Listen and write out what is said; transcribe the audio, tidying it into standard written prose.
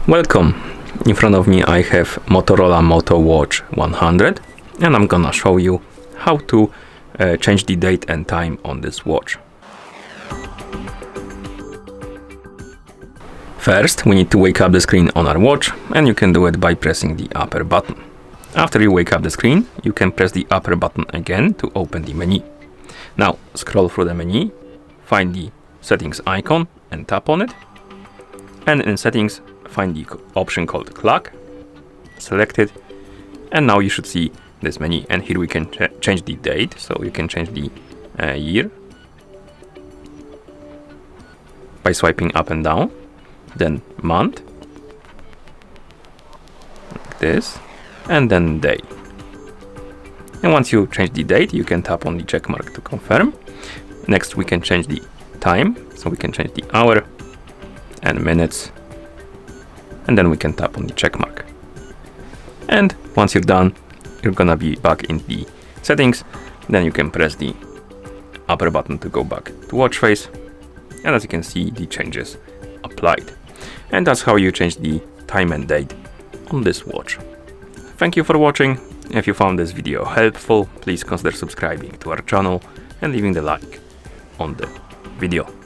Welcome. In front of me I have Motorola Moto Watch 100 and I'm gonna show you how to change the date and time on this watch. First, we need to wake up the screen on our watch, and you can do it by pressing the upper button. After you wake up the screen, you can press the upper button again to open the menu. Now scroll through the menu, find the settings icon and tap on it, and in settings find the option called clock, select it, and now you should see this menu, and here we can change the date, so you can change the year by swiping up and down, then month, like this, and then day. And once you change the date, you can tap on the check mark to confirm. Next we can change the time, so we can change the hour and minutes, and then we can tap on the check mark. And once you're done, you're gonna be back in the settings. Then you can press the upper button to go back to watch face, and as you can see, the changes applied. And that's how you change the time and date on this watch. Thank you for watching. If you found this video helpful, please consider subscribing to our channel and leaving the like on the video.